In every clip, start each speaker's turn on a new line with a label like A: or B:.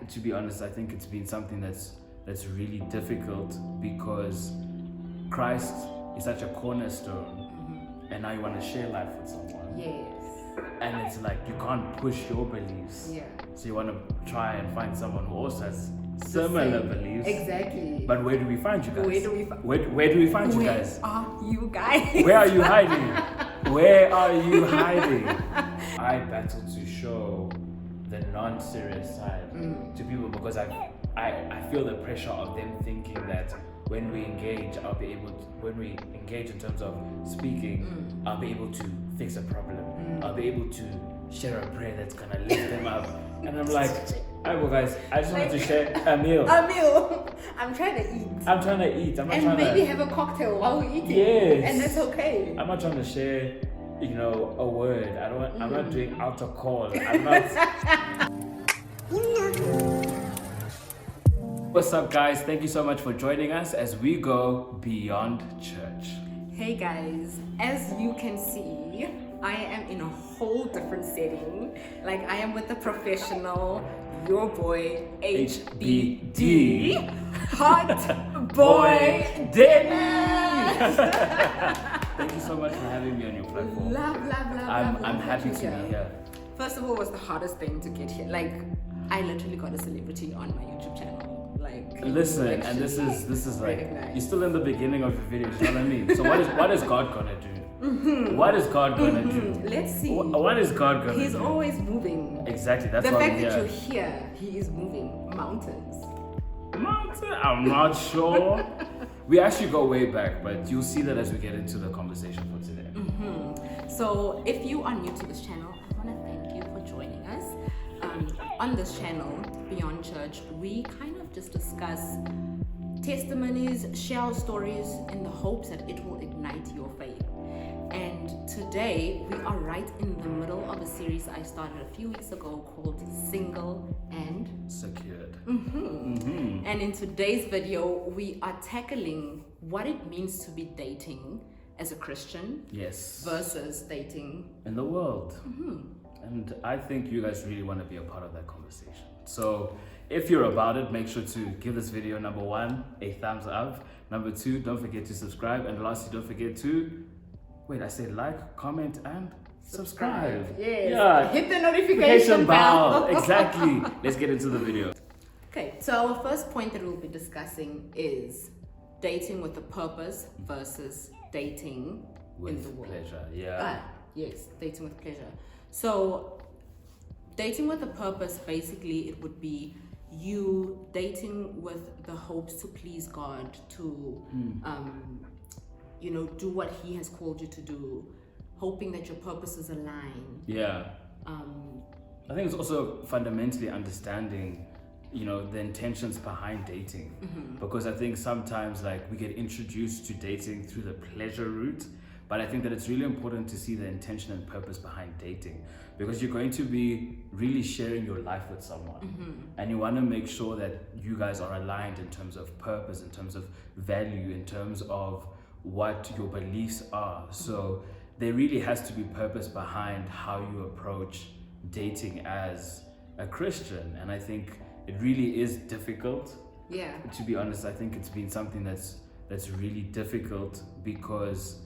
A: to be honest, I think it's been something that's really difficult because Christ is such a cornerstone, and now you want to share life with someone.
B: Yes.
A: And it's like you can't push your beliefs.
B: Yeah.
A: So you want to try and find someone who also has similar beliefs.
B: Exactly.
A: But where do we find you guys?
B: Where do we find
A: where do we find you guys?
B: Where are you guys?
A: Where are you hiding? Where are you hiding? I battle to show the non-serious side to people because I feel the pressure of them thinking that when we engage, when we engage in terms of speaking, I'll be able to fix a problem. I'll be able to share a prayer that's gonna lift them up. And I'm like, alright, well guys, I just wanted to share a meal.
B: A meal. I'm trying to eat.
A: I'm trying to eat. I'm not
B: and
A: trying
B: maybe
A: to
B: have a cocktail while we're eating.
A: Yes.
B: And that's okay.
A: I'm not trying to share, a word. I'm not doing altar call. I'm not. What's up, guys? Thank you so much for joining us as we go beyond church.
B: Hey guys, as you can see, I am in a whole different setting. Like I am with the professional, your boy HBD, hot boy
A: Denny. Thank you so much for having me on your platform.
B: Love.
A: I'm happy to be here.
B: First of all, it was the hardest thing to get here. Like I literally got a celebrity on my YouTube channel. Like
A: listen, and this is like you're still in the beginning of your video. You know what I mean? So what is God gonna do? What is God gonna do?
B: Let's see.
A: What is God gonna do?
B: He's always moving.
A: Exactly. That's
B: the
A: why
B: fact that you're here, he is moving mountains.
A: Mountain? I'm not sure. We actually go way back, but you'll see that as we get into the conversation for today.
B: So if you are new to this channel, I want to thank you for joining us. On this channel, Beyond Church, we kind of just discuss testimonies, share our stories in the hopes that it will ignite your faith. And today we are right in the middle of a series I started a few weeks ago called Single and
A: Secured.
B: And in today's video, we are tackling what it means to be dating as a Christian versus dating
A: in the world. And I think you guys really want to be a part of that conversation. So if you're about it, make sure to give this video, number 1, a thumbs up. Number 2, don't forget to subscribe. And lastly, don't forget to, I said like, comment, and subscribe.
B: Yes.
A: Yeah.
B: Hit the notification bell.
A: Exactly. Let's get into the video.
B: Okay, so our first point that we'll be discussing is dating with a purpose versus dating in the world.
A: Pleasure, yeah.
B: Yes, dating with pleasure. So dating with a purpose, basically it would be you dating with the hopes to please God, to do what he has called you to do, hoping that your purposes align.
A: I think it's also fundamentally understanding the intentions behind dating, because I think sometimes we get introduced to dating through the pleasure route, but I think that it's really important to see the intention and purpose behind dating, because you're going to be really sharing your life with someone, and you want to make sure that you guys are aligned in terms of purpose, in terms of value, in terms of what your beliefs are. So there really has to be purpose behind how you approach dating as a Christian, and I think it really is difficult. To be honest, I think it's been something that's really difficult because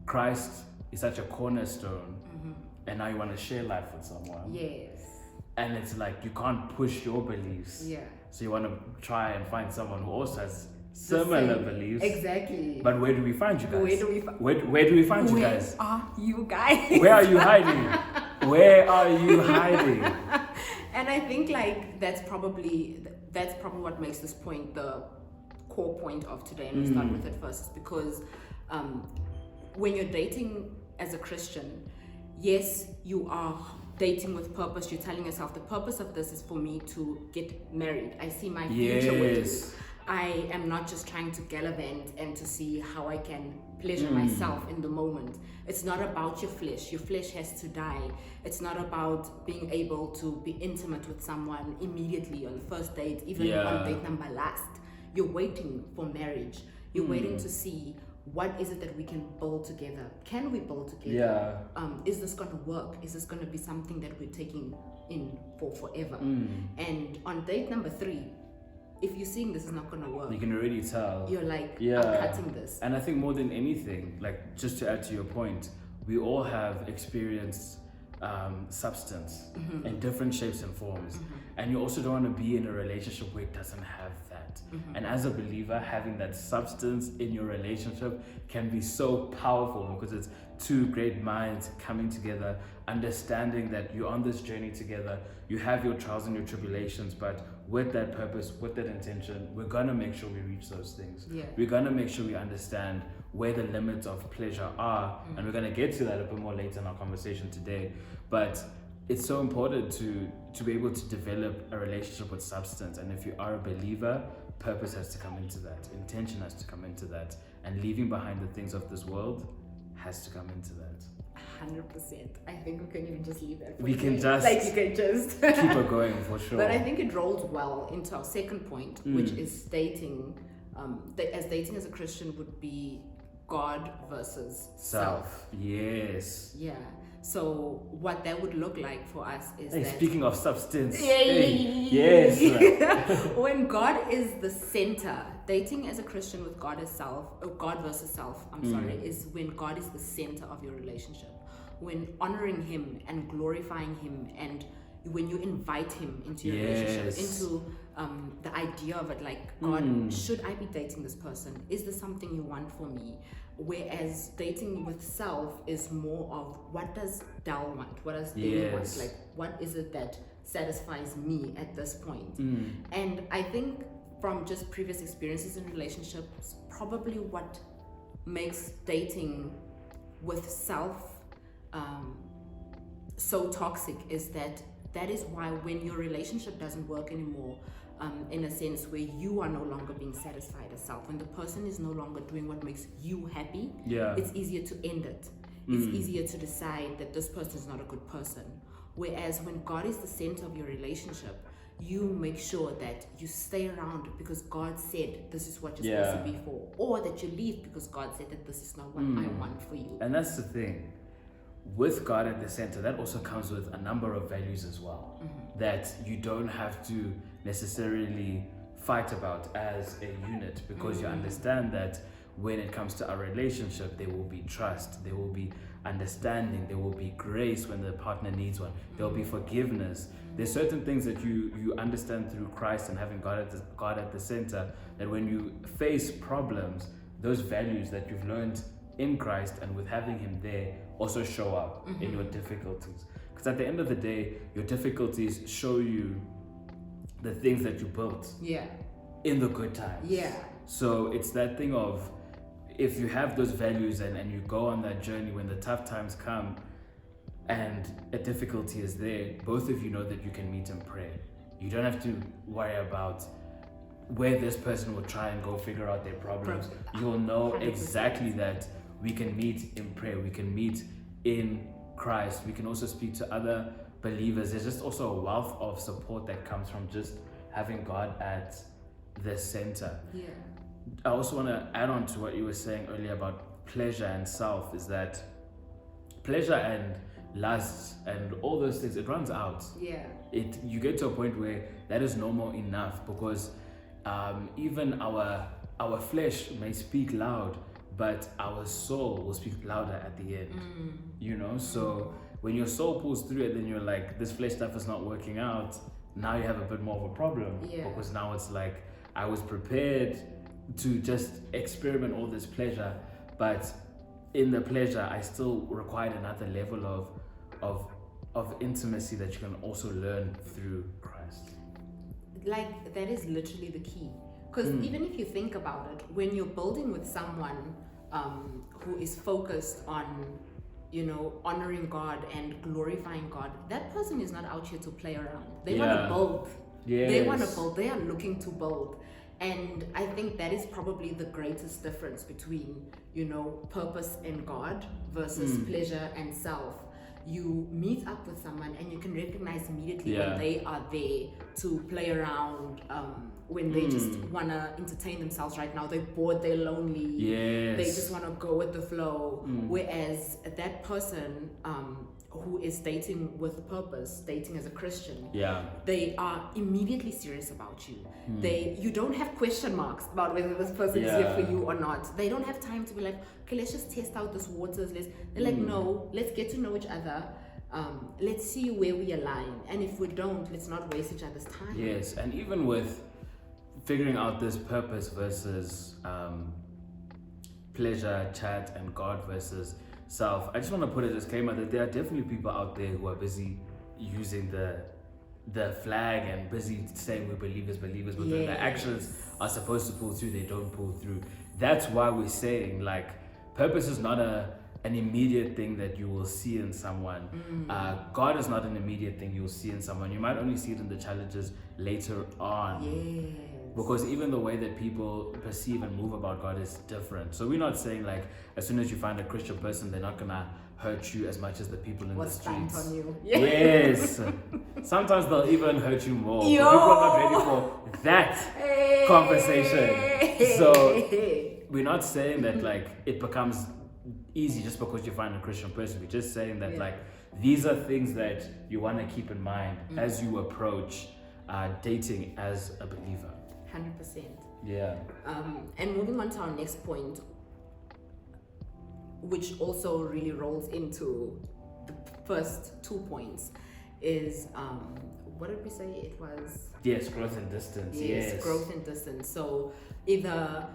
A: Christ is such a cornerstone, and now you want to share life with someone. And it's like you can't push your beliefs. So you want to try and find someone who also has similar beliefs.
B: Exactly.
A: But where do we find you guys?
B: Where do we find
A: you guys?
B: Where are you guys?
A: Where are you hiding? Where are you hiding?
B: And I think that's probably what makes this point the core point of today, and we'll start with it first, is because when you're dating as a Christian, yes, you are dating with purpose. You're telling yourself the purpose of this is for me to get married. I see my future with you. I am not just trying to gallivant and to see how I can pleasure myself in the moment. It's not about your flesh. Your flesh has to die. It's not about being able to be intimate with someone immediately on the first date, even on date number last. You're waiting for marriage. You're waiting to see what is it that we can build together. Can we build together? Is this going to work? Is this going to be something that we're taking in for forever. And on date number 3, if you're seeing this is not going to work,
A: you can already tell.
B: You're like,
A: Yeah.
B: I'm cutting this.
A: And I think more than anything, like just to add to your point, we all have experienced substance in different shapes and forms. And you also don't want to be in a relationship where it doesn't have that. And as a believer, having that substance in your relationship can be so powerful because it's two great minds coming together, understanding that you're on this journey together. You have your trials and your tribulations, but with that purpose, with that intention, we're going to make sure we reach those things.
B: Yeah.
A: We're going to make sure we understand where the limits of pleasure are, and we're going to get to that a bit more later in our conversation today. But it's so important to be able to develop a relationship with substance. And if you are a believer, purpose has to come into that, intention has to come into that, and leaving behind the things of this world has to come into that.
B: 100%. I think we can even just leave that.
A: We can just
B: like you can just
A: keep it going for sure.
B: But I think it rolls well into our second point, which is dating. As dating as a Christian would be God versus self.
A: Yes.
B: Yeah. So what that would look like for us is
A: Hey,
B: that
A: speaking of substance.
B: yes.
A: Yes.
B: When God is the center, dating as a Christian with God as self, or God versus self, is when God is the center of your relationship. When honoring Him and glorifying Him, and when you invite Him into your relationship, into the idea of it, like, God, should I be dating this person? Is this something you want for me? Whereas dating with self is more of, what does Dal want? What does Dale want? Like, what is it that satisfies me at this point? And I think from just previous experiences in relationships, probably what makes dating with self so toxic is that is why when your relationship doesn't work anymore, in a sense where you are no longer being satisfied as self, when the person is no longer doing what makes you happy, it's easier to end it. It's easier to decide that this person is not a good person. Whereas when God is the center of your relationship, you make sure that you stay around because God said this is what you're supposed to be for, or that you leave because God said that this is not what I want for you.
A: And that's the thing. With God at the center, that also comes with a number of values as well, that you don't have to necessarily fight about as a unit, because you understand that when it comes to our relationship, there will be trust, there will be understanding, there will be grace when the partner needs one, there will be forgiveness. There's certain things that you understand through Christ and having God at the center, that when you face problems, those values that you've learned in Christ and with having Him there also show up in your difficulties. Because at the end of the day, your difficulties show you the things that you built in the good times. So it's that thing of, if you have those values and you go on that journey, when the tough times come and a difficulty is there, both of you know that you can meet in prayer. You don't have to worry about where this person will try and go figure out their problems. You'll know 100%. Exactly that we can meet in prayer, we can meet in Christ, we can also speak to other believers. There's just also a wealth of support that comes from just having God at the center. I also want to add on to what you were saying earlier about pleasure and self, is that pleasure and lust and all those things, it runs out. You get to a point where that is no more enough, because even our flesh may speak loud, but our soul will speak louder at the end. So when your soul pulls through it, then you're like, this flesh stuff is not working out. Now you have a bit more of a problem, because now it's like, I was prepared to just experiment all this pleasure, but in the pleasure I still required another level of intimacy that you can also learn through Christ.
B: Like, that is literally the key. Because even if you think about it, when you're building with someone who is focused on, honoring God and glorifying God, that person is not out here to play around. They want to build. They want to build. They are looking to build. And I think that is probably the greatest difference between, purpose and God versus pleasure and self. You meet up with someone and you can recognize immediately when they are there to play around, when they just want to entertain themselves right now. They're bored, they're lonely, they just want to go with the flow. Whereas that person who is dating with purpose, dating as a Christian,
A: Yeah.
B: they are immediately serious about you. You don't have question marks about whether this person is here for you or not. They don't have time to be like, okay, let's just test out this waters. They're like, no, let's get to know each other. Let's see where we align, and if we don't, let's not waste each other's time.
A: Yes, and even with figuring out this purpose versus pleasure, chat, and God versus self, I just want to put a disclaimer that there are definitely people out there who are busy using the flag and busy saying we're believers, but when the actions are supposed to pull through, they don't pull through. That's why we're saying, like, purpose is not an immediate thing that you will see in someone. God is not an immediate thing you'll see in someone. You might only see it in the challenges later on.
B: Yes.
A: Because even the way that people perceive and move about God is different. So we're not saying like as soon as you find a Christian person, they're not gonna hurt you as much as the people in the streets.
B: On you.
A: Yes. Sometimes they'll even hurt you more. People are not ready for that conversation. So we're not saying that like it becomes easy just because you find a Christian person. We're just saying that like these are things that you want to keep in mind as you approach dating as a believer.
B: 100%.
A: Yeah.
B: And moving on to our next point, which also really rolls into the first 2 points, is what did we say it was?
A: Yes, growth and distance. Yes,
B: growth and distance. So either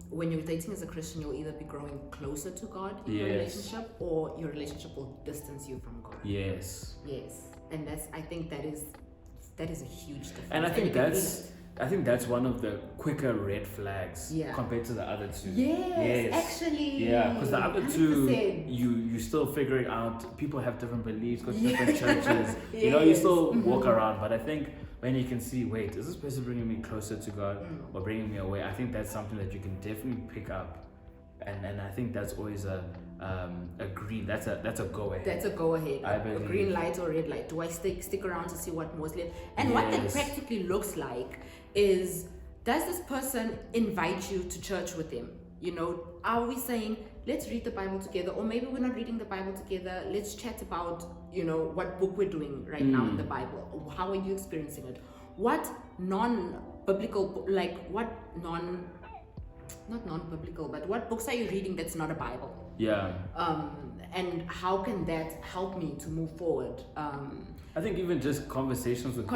B: when you're dating as a Christian, you'll either be growing closer to God in your relationship, or your relationship will distance you from God.
A: Yes.
B: And I think that is a huge difference.
A: And I think that's one of the quicker red flags compared to the other two.
B: Yes. Actually.
A: Yeah, because the other
B: 100%.
A: two, you're still figuring out. People have different beliefs, go to different churches. You know, you still walk around. But I think when you can see, wait, is this person bringing me closer to God or bringing me away? I think that's something that you can definitely pick up. And I think that's always a green. That's a go ahead.
B: That's a go ahead.
A: I believe.
B: A green light or red light. Do I stick around to see what more's left? And what that practically looks like is, does this person invite you to church with them? You know, are we saying let's read the Bible together, or maybe we're not reading the Bible together? Let's chat about, you know, what book we're doing right now in the Bible. How are you experiencing it? What non-biblical, not non-biblical, but what books are you reading that's not a Bible?
A: Yeah.
B: And how can that help me to move forward?
A: I think even just conversations with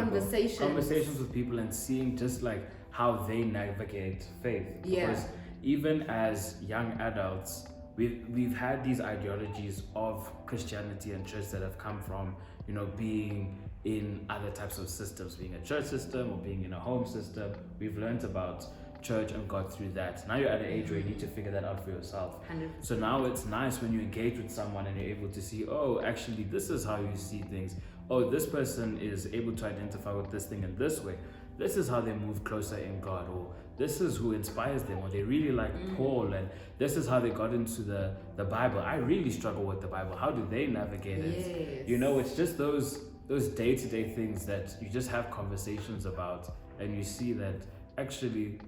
A: people and seeing just like how they navigate faith. Because even as young adults, we've had these ideologies of Christianity and church that have come from, you know, being in other types of systems, being a church system or being in a home system. We've learned about church and God through that. Now you're at an age where you need to figure that out for yourself.
B: 100%.
A: So now it's nice when you engage with someone and you're able to see, oh, actually this is how you see things. Oh, this person is able to identify with this thing in this way. This is how they move closer in God, or this is who inspires them, or they really like Paul, and this is how they got into the Bible. I really struggle with the Bible. How do they navigate it?
B: Yes.
A: You know, it's just those day-to-day things that you just have conversations about, and you see that actually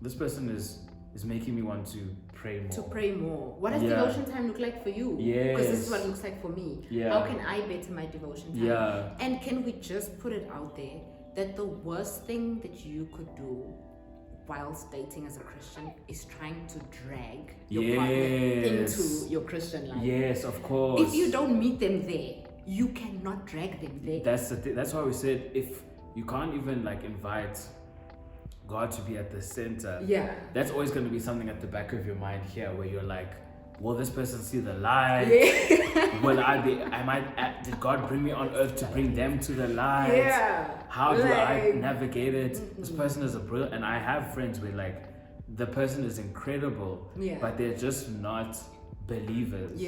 A: this person is making me want to pray more.
B: To pray more. What does devotion time look like for you?
A: Yes.
B: Because this is what it looks like for me.
A: Yeah.
B: How can I better my devotion time?
A: Yeah.
B: And can we just put it out there that the worst thing that you could do whilst dating as a Christian is trying to drag your partner into your Christian life?
A: Yes, of course.
B: If you don't meet them there, you cannot drag them there.
A: That's the thing. That's why we said if you can't even like invite God to be at the center, that's always going to be something at the back of your mind here, where you're like, will this person see the light? Did God bring me on earth to bring them to the light? How do I navigate it? This person is a brilliant, and I have friends where like the person is incredible, but they're just not believers.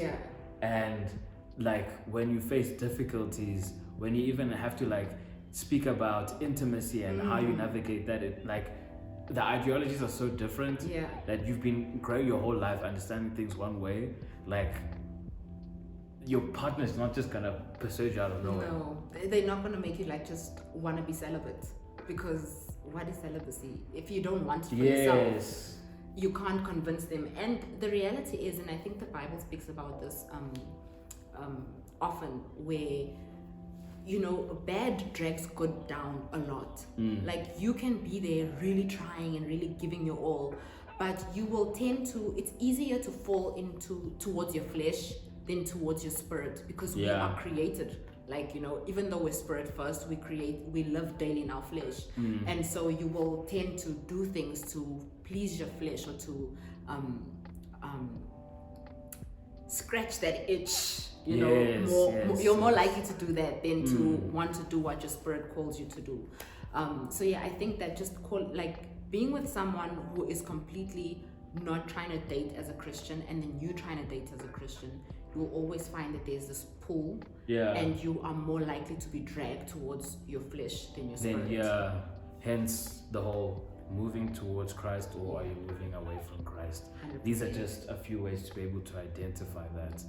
A: And like when you face difficulties, when you even have to like speak about intimacy and how you navigate that, it like the ideologies are so different that you've been growing your whole life understanding things one way. Like your partner is not just gonna persuade you out of nowhere.
B: No, they're not gonna make you like just wanna be celibate, because what is celibacy? If you don't want it for yourself, you can't convince them. And the reality is, and I think the Bible speaks about this, often where, you know, bad drags good down a lot. Like you can be there really trying and really giving your all, but you will tend to, it's easier to fall towards your flesh than towards your spirit, because we are created, like, you know, even though we're spirit first, we live daily in our flesh. And so you will tend to do things to please your flesh, or to scratch that itch, you know, you're more likely to do that than to want to do what your spirit calls you to do. So yeah, I think that just being with someone who is completely not trying to date as a Christian, and then you trying to date as a Christian, you'll always find that there's this pull, and you are more likely to be dragged towards your flesh than your spirit.
A: Hence the whole moving towards Christ, or are you moving away from Christ? 100%. These are just a few ways to be able to identify that.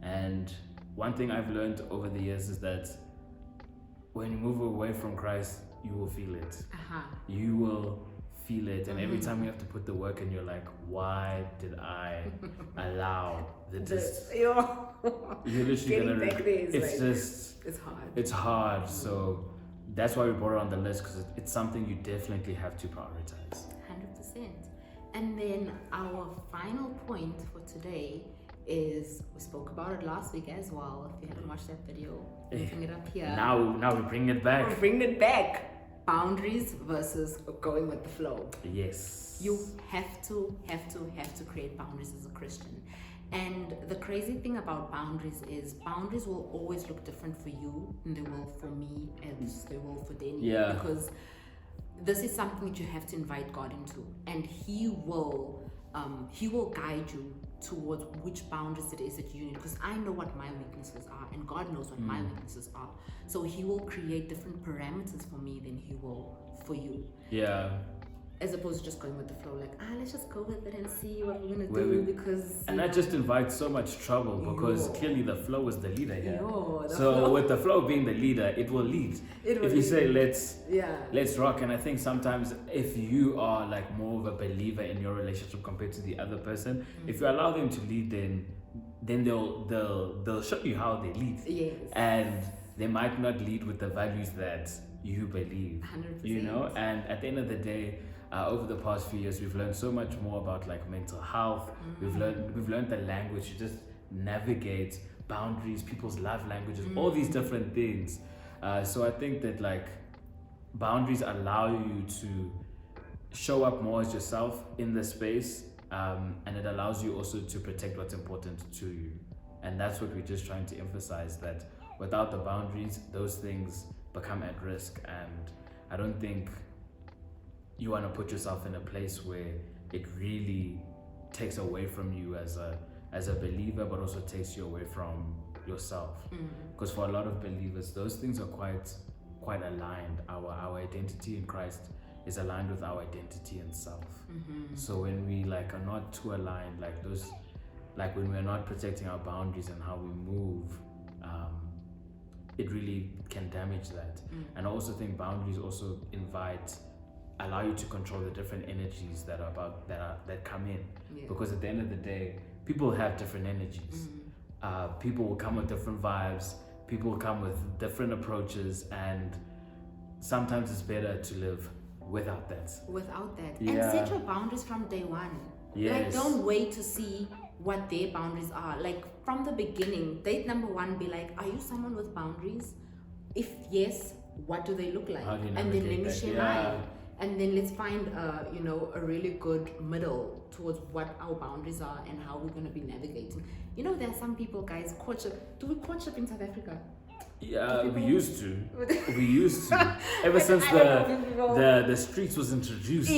A: And one thing I've learned over the years is that when you move away from Christ, you will feel it. You will feel it, and every time you have to put the work in, you're like, why did I allow this? You're literally gonna it's hard. So that's why we brought it on the list, because it's something you definitely have to prioritize.
B: 100%. And then our final point for today is, we spoke about it last week as well. If you haven't watched that video, looking it up here.
A: Now we bring it back.
B: We're bringing it back. Boundaries versus going with the flow.
A: Yes.
B: You have to create boundaries as a Christian. And the crazy thing about boundaries is boundaries will always look different for you than they will for me, as they will for Danny. Because this is something that you have to invite God into, and He will guide you towards which boundaries it is that you need, because I know what my weaknesses are, and God knows what my weaknesses are. So He will create different parameters for me than He will for you. As opposed to just going with the flow, like, let's just go with it and see what we're gonna do, because
A: and that just invites so much trouble, because clearly the flow is the leader here. So with the flow being the leader, it will lead. If you say let's rock, and I think sometimes if you are like more of a believer in your relationship compared to the other person, if you allow them to lead, then they'll show you how they lead. And they might not lead with the values that you believe. 100%. You know, and at the end of the day, over the past few years, we've learned so much more about like mental health. We've learned the language to just navigate boundaries, people's love languages, all these different things. So I think that like boundaries allow you to show up more as yourself in the space, and it allows you also to protect what's important to you. And that's what we're just trying to emphasize, that without the boundaries, those things become at risk. And I don't think you want to put yourself in a place where it really takes away from you as a believer, but also takes you away from yourself. Because for a lot of believers, those things are quite aligned. Our identity in Christ is aligned with our identity in self. So when we like are not too aligned, like those, like when we're not protecting our boundaries and how we move, it really can damage that. And I also think boundaries also allow you to control the different energies that come in. Because at the end of the day, people have different energies. People will come with different vibes. People will come with different approaches, and sometimes it's better to live without that. And set your boundaries from day one. Like, don't wait to see what their boundaries are. Like, from the beginning, date number one, be like, are you someone with boundaries? If yes, what do they look like? And then let me share mine. And then let's find a really good middle towards what our boundaries are and how we're going to be navigating. You know, there are some people, guys, courtship. Do we courtship in South Africa? Yeah, we used to. Ever since the streets was introduced to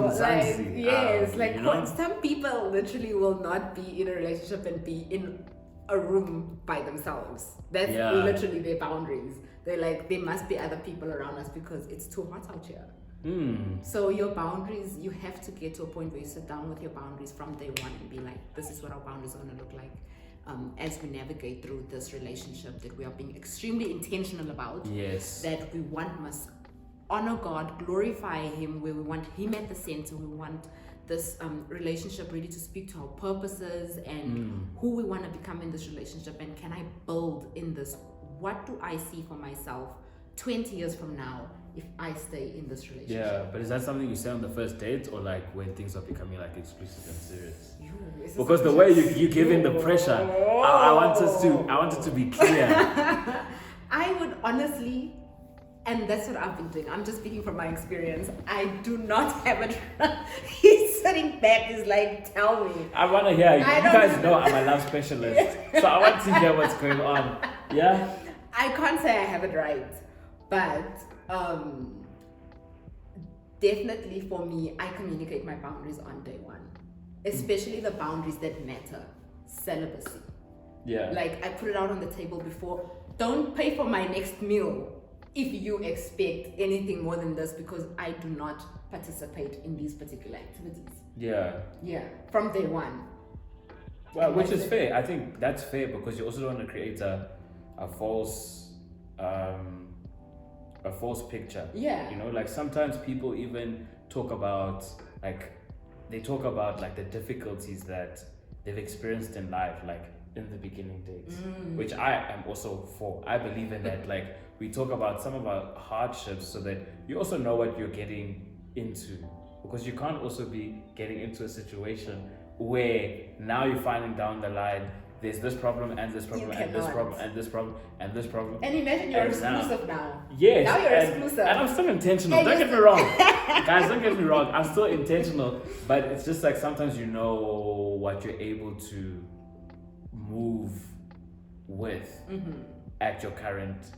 A: Mzansi.
B: Some people literally will not be in a relationship and be in a room by themselves. That's literally their boundaries. They're like, there must be other people around us because it's too hot out here. So your boundaries, you have to get to a point where you sit down with your boundaries from day one and be like, this is what our boundaries are going to look like. As we navigate through this relationship that we are being extremely intentional about, that we want must honor God, glorify Him, where we want Him at the center. We want this relationship really to speak to our purposes and who we want to become in this relationship. And can I build in this? What do I see for myself 20 years from now if I stay in this relationship?
A: Yeah, but is that something you say on the first date, or like when things are becoming like exclusive and serious? Because the way you give in the pressure, I want it to be clear.
B: I would honestly, and that's what I've been doing. I'm just speaking from my experience. I do not have it. He's sitting back. He's like, tell me.
A: I want to hear. You guys know I'm a love specialist, so I want to hear what's going on. Yeah.
B: I can't say I have it right, but definitely for me, I communicate my boundaries on day one, especially the boundaries that matter. Celibacy.
A: Yeah.
B: Like I put it out on the table before. Don't pay for my next meal if you expect anything more than this, because I do not participate in these particular activities.
A: Yeah.
B: Yeah. From day one.
A: Well, which is fair. I think that's fair because you also don't want to create a false picture.
B: Yeah.
A: You know, like sometimes people even talk about like the difficulties that they've experienced in life, like in the beginning days, which I am also for. I believe in that. Like we talk about some of our hardships so that you also know what you're getting into, because you can't also be getting into a situation where now you're finding down the line there's this problem and this problem and this problem and this problem and this problem.
B: And imagine you're exclusive now.
A: Yes.
B: Now you're exclusive.
A: And I'm still intentional. Don't get me wrong. Guys, don't get me wrong. I'm still intentional. But it's just like sometimes you know what you're able to move with at your current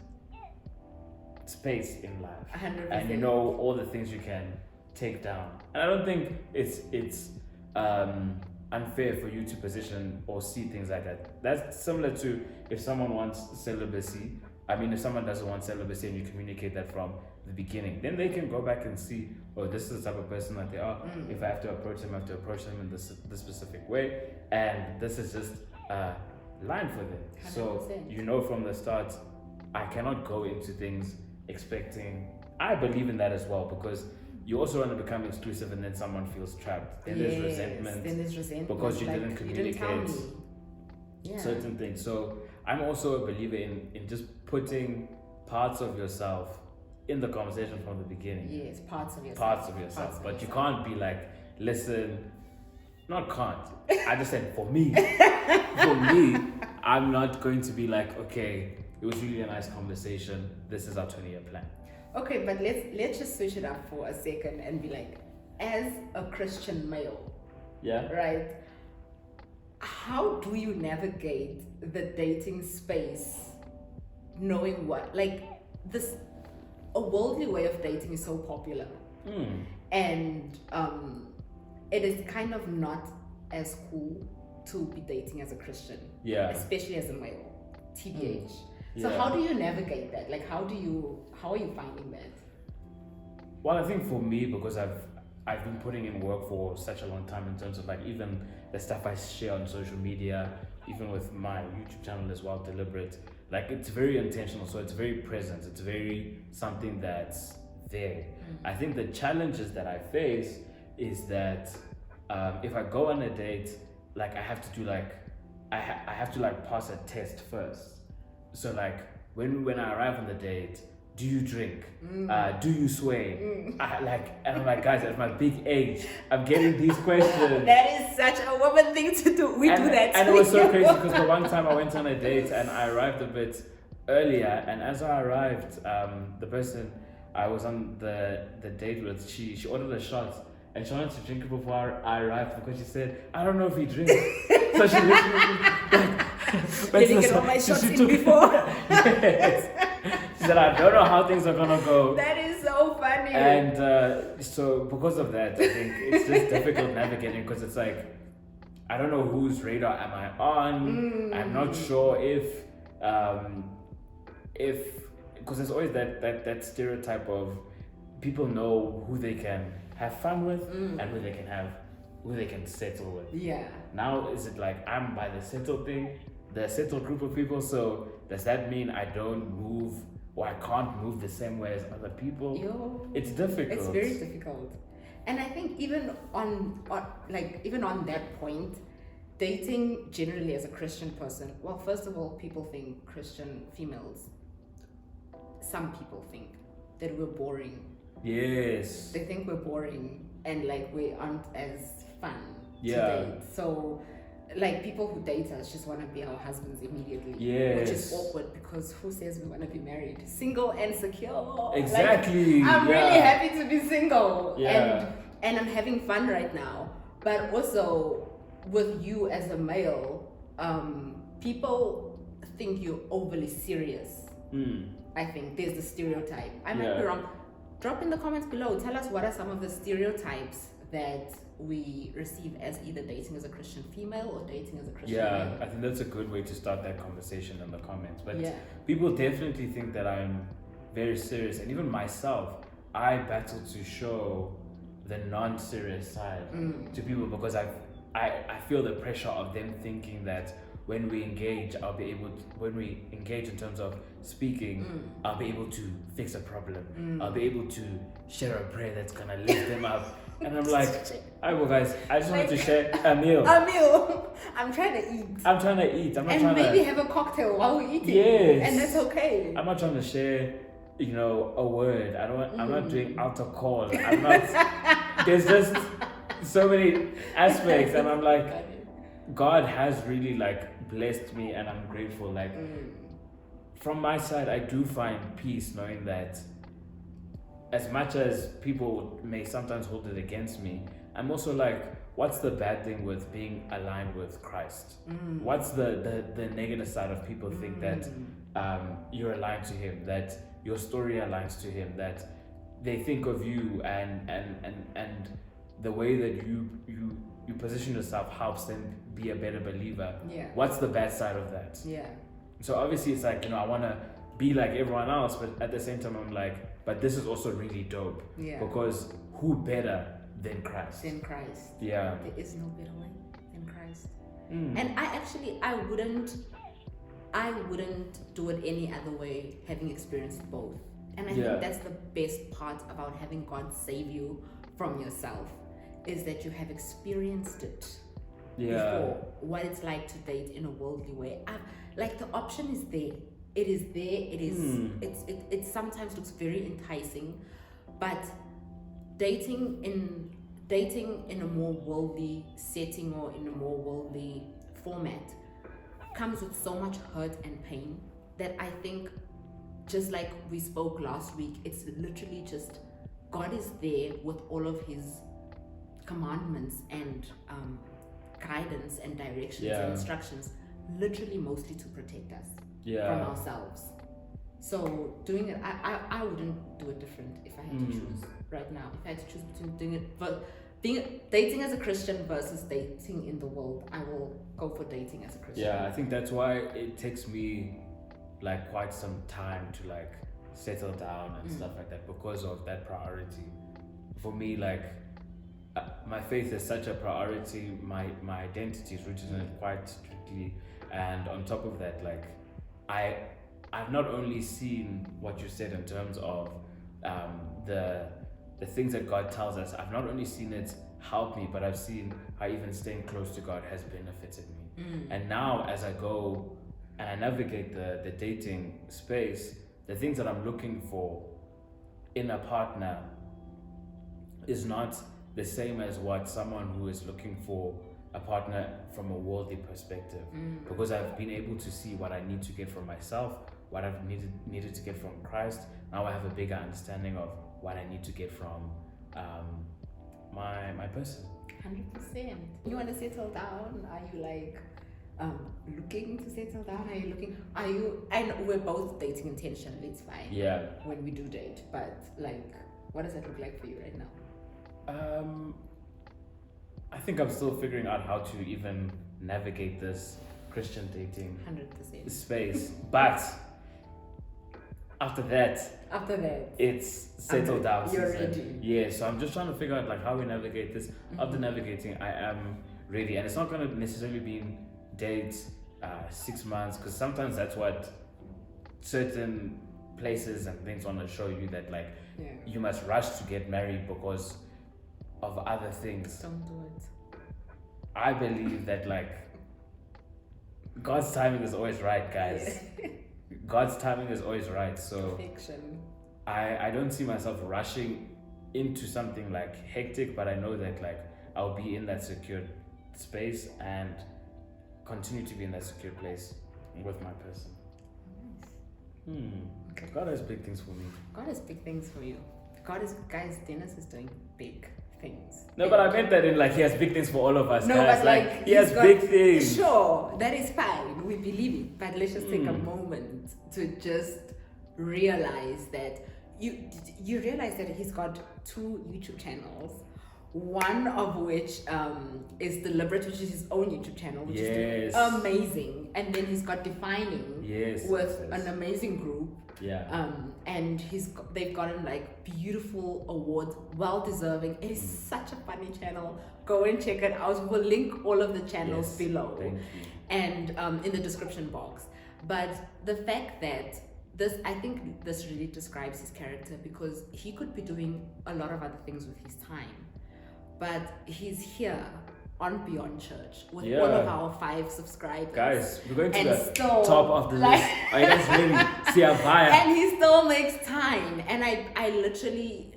A: space in life.
B: 100%.
A: And you know all the things you can take down. And I don't think it's unfair for you to position or see things like that. That's similar to if someone wants celibacy. I mean, if someone doesn't want celibacy and you communicate that from the beginning, then they can go back and see, oh, this is the type of person that they are. If I have to approach them, I have to approach them in this specific way. And this is just a line for them.
B: 100%.
A: So you know from the start, I cannot go into things expecting. I believe in that as well, because you also want to become exclusive and then someone feels trapped. Then there's resentment.
B: Then there's resentment.
A: Because you didn't communicate certain things. So I'm also a believer in just putting parts of yourself in the conversation from the beginning.
B: Yes, parts of yourself.
A: But you can't be like, listen, not can't. I just said for me, I'm not going to be like, okay, it was really a nice conversation. This is our 20-year plan.
B: Okay, but let's just switch it up for a second and be like, as a Christian male, right? How do you navigate the dating space, knowing what, like this, a worldly way of dating is so popular, and it is kind of not as cool to be dating as a Christian, especially as a male, TBH. So how do you navigate that? Like, how are you finding that?
A: Well, I think for me, because I've been putting in work for such a long time in terms of like even the stuff I share on social media, even with my YouTube channel as well, Deliberate, like it's very intentional. So it's very present. It's very something that's there. I think the challenges that I face is that if I go on a date, like I have to do like, I have to like pass a test first. So like when I arrive on the date, do you drink? Do you sway? And I'm like, guys, at my big age, I'm getting these questions.
B: That is such a woman thing to do. We do that.
A: And it was so crazy because the one time I went on a date and I arrived a bit earlier, and as I arrived, the person I was on the date with, she ordered a shot. And she wanted to drink it before I arrived because she said, I don't know if he drinks. So she
B: did he get all my shots in before?
A: Yes. She said, I don't know how things are going to go.
B: That is so funny.
A: And so because of that, I think it's just difficult navigating because it's like, I don't know whose radar am I on. I'm not sure if because there's always that stereotype of people know who they can have fun with and who they can settle with.
B: Yeah.
A: Now is it like I'm by the settled group of people? So does that mean I don't move or I can't move the same way as other people. It's difficult.
B: It's very difficult. And I think even on that point, dating generally as a Christian person, well, first of all, people think Christian females, some people think that we're boring.
A: Yes.
B: They think we're boring and like we aren't as fun to date. So like people who date us just want to be our husbands immediately.
A: Yes.
B: Which is awkward because who says we want to be married? Single and secure.
A: Exactly.
B: Like, I'm really happy to be single.
A: Yeah.
B: And I'm having fun right now. But also with you as a male, people think you're overly serious. I think there's the stereotype. I might be wrong. Drop in the comments below. Tell us what are some of the stereotypes that we receive as either dating as a Christian female or dating as a Christian male.
A: I think that's a good way to start that conversation in the comments. But people definitely think that I'm very serious, and even myself, I battle to show the non-serious side to people because I feel the pressure of them thinking that when we engage, when we engage in terms of speaking, I'll be able to fix a problem. I'll be able to share a prayer that's gonna lift them up. And I'm like, alright, well, guys, I just wanted to share a meal.
B: I'm trying to eat.
A: I'm trying to eat. I'm not
B: and
A: trying to...
B: maybe have a cocktail while we're eating.
A: Yes.
B: And that's okay.
A: I'm not trying to share, a word. I'm not doing altar call. I'm not... There's just so many aspects. And I'm like, God has really, blessed me, and I'm grateful. From my side, I do find peace knowing that as much as people may sometimes hold it against me, I'm also like, what's the bad thing with being aligned with Christ? What's the negative side of people think that you're aligned to Him, that your story aligns to Him, that they think of you and the way that you position yourself helps them be a better believer. What's the bad side of that? So obviously it's like, I want to be like everyone else, but at the same time I'm like, but this is also really dope. Because who better than Christ? There
B: is no better way than Christ. And I wouldn't do it any other way, having experienced both. And I think that's the best part about having God save you from yourself, is that you have experienced it before, what it's like to date in a worldly way. The option is there. It is there. It sometimes looks very enticing, but dating in a more worldly setting or in a more worldly format comes with so much hurt and pain that I think, just like we spoke last week, it's literally just God is there with all of His commandments and guidance and directions and instructions, literally mostly to protect us from ourselves. So doing it, I wouldn't do it different if I had to choose right now. If I had to choose between doing it, but dating as a Christian versus dating in the world, I will go for dating as a Christian.
A: I think that's why it takes me quite some time to settle down and stuff like that, because of that priority. For me, my faith is such a priority. My identity is rooted in it quite strictly, and on top of that, I've not only seen what you said in terms of the things that God tells us. I've not only seen it help me, but I've seen how even staying close to God has benefited me. And now, as I go and I navigate the dating space, the things that I'm looking for in a partner is not the same as what someone who is looking for a partner from a worldly perspective, because I've been able to see what I need to get from myself, what I've needed to get from Christ. Now I have a bigger understanding of what I need to get from my person.
B: 100%. You want to settle down? Are you looking to settle down? Are you and we're both dating intentionally, it's fine when we do date, but what does that look like for you right now?
A: I think I'm still figuring out how to even navigate this Christian dating
B: 100%
A: space, but after that it's settled down.
B: You're ready.
A: So I'm just trying to figure out how we navigate this. After navigating, I am ready, and it's not going to necessarily be dates 6 months, because sometimes that's what certain places and things want to show you that like
B: Yeah.
A: you must rush to get married because of other things.
B: Don't do it.
A: I believe that like God's timing is always right, guys.
B: Yeah.
A: God's timing is always right. So
B: Perfection.
A: I don't see myself rushing into something like hectic, but I know that like I'll be in that secure space and continue to be in that secure place with my person.
B: Okay.
A: God has big things for me.
B: God has big things for you. Guys, Dennis is doing big things.
A: No, but I meant that in like he has big things for all of us.
B: No,
A: guys.
B: but like
A: he has
B: he's got-
A: big things.
B: Sure, that is fine. We believe it, but let's just take a moment to just realize that you realize that he's got 2 YouTube channels. One of which is Deliberate, which is his own YouTube channel, which is doing amazing. And then he's got Defining with an amazing group.
A: Yeah.
B: And they've gotten like beautiful awards, well deserving. It is such a funny channel. Go and check it out. We'll link all of the channels below and in the description box. But the fact that I think this really describes his character, because he could be doing a lot of other things with his time, but he's here on Beyond Church with all of our 5 subscribers.
A: Guys, we're going to
B: and
A: the
B: still,
A: top of the list. Are you guys ready? See a fire.
B: And he still makes time. And I literally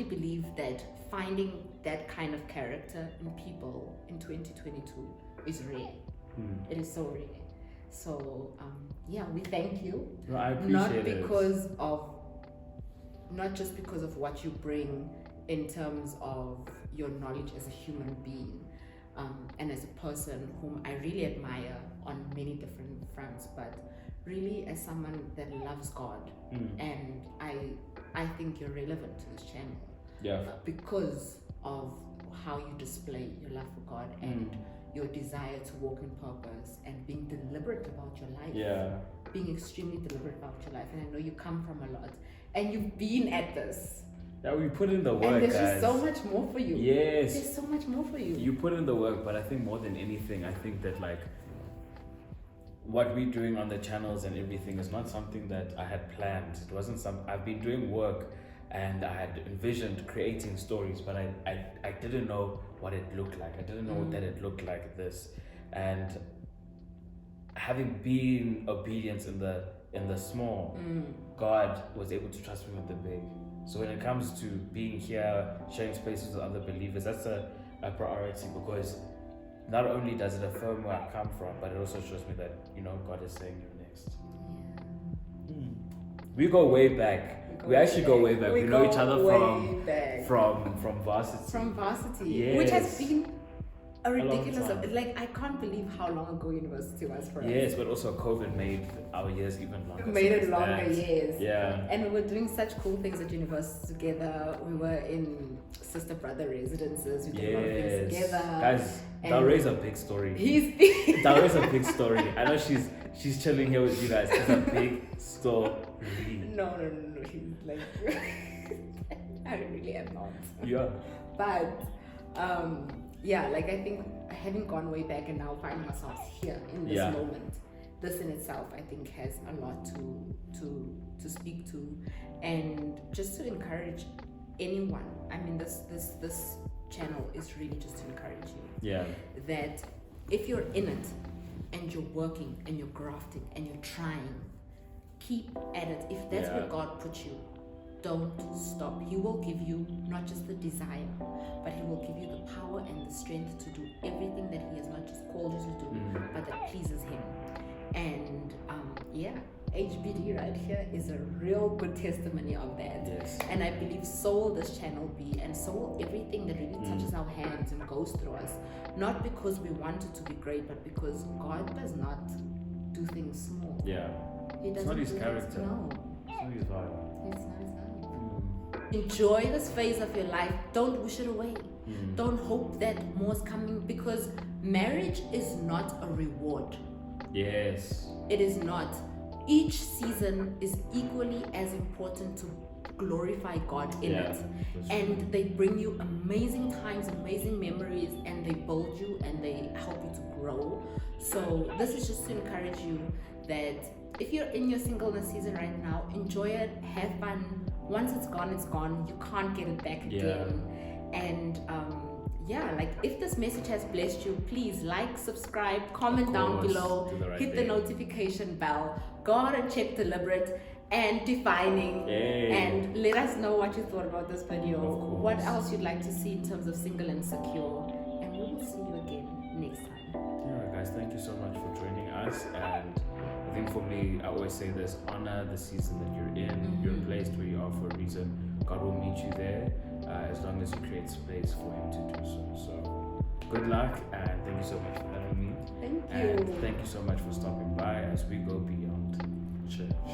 B: believe that finding that kind of character in people in 2022 is rare. It is so rare. So we thank you.
A: No, I appreciate
B: Not just because of what you bring in terms of your knowledge as a human being, and as a person whom I really admire on many different fronts, but really as someone that loves God. And I think you're relevant to this channel because of how you display your love for God and your desire to walk in purpose and being deliberate about your life. Being extremely deliberate about your life. And I know you come from a lot and you've been at this.
A: Yeah, we put in the work,
B: and there's
A: guys.
B: just so much more for you.
A: Yes.
B: There's so much more for you.
A: You put in the work, but I think more than anything, I think that like what we're doing on the channels and everything is not something that I had planned. It wasn't I've been doing work and I had envisioned creating stories, but I didn't know what it looked like. I didn't know that it looked like this. And having been obedient in the small, God was able to trust me with the big. So when it comes to being here, sharing spaces with other believers, that's a priority, because not only does it affirm where I come from, but it also shows me that, God is saying you're next. We go way back. We actually go way back. We know each other from varsity.
B: From varsity,
A: Yes.
B: which has been a
A: long
B: ridiculous.
A: time.
B: Like, I can't believe how long ago university was for us.
A: Yes, but also COVID made our years even longer.
B: Made it
A: since
B: longer,
A: that.
B: yes.
A: Yeah.
B: And we were doing such cool things at university together. We were in sister brother residences. We did a lot of things together.
A: Guys, DalRee's a big story.
B: He's
A: DalRee's a big story. I know she's chilling here with you guys. It's a big story.
B: No. He's like, I really am not.
A: Yeah.
B: But like I think having gone way back and now finding ourselves here in this moment, this in itself I think has a lot to speak to, and just to encourage anyone. I mean, this channel is really just to encourage you.
A: Yeah.
B: That if you're in it and you're working and you're grafting and you're trying, keep at it. If that's where God put you, don't stop. He will give you not just the desire, but He will give you the power and the strength to do everything that He has not just called you to do, but that pleases Him. And HBD right here is a real good testimony of that.
A: Yes.
B: And I believe so will this channel be, and so will everything that really touches our hands and goes through us. Not because we want it to be great, but because God does not do things small.
A: Yeah.
B: He doesn't
A: It's not his
B: do
A: character.
B: things, no.
A: It's not his vibe.
B: It's not his vibe. Enjoy this phase of your life. Don't wish it away. Don't hope that more's coming, because marriage is not a reward.
A: Yes.
B: It is not. Each season is equally as important to glorify God in it. And they bring you amazing times, amazing memories, and they build you and they help you to grow. So this is just to encourage you that if you're in your singleness season right now, enjoy it, have fun. Once it's gone, it's gone. You can't get it back again. And like if this message has blessed you, please like, subscribe, comment down below, hit the notification bell, go out and check Deliberate and Defining, and let us know what you thought about this video, what else you'd like to see in terms of single and secure, and we will see you again next time.
A: Guys, thank you so much for joining us. And I think for me, I always say this: honor the season that you're in. You're placed where you are for a reason. God will meet you there, as long as you create space for Him to do so. So good luck, and thank you so much for having me.
B: Thank you.
A: And thank you so much for stopping by as we go beyond church.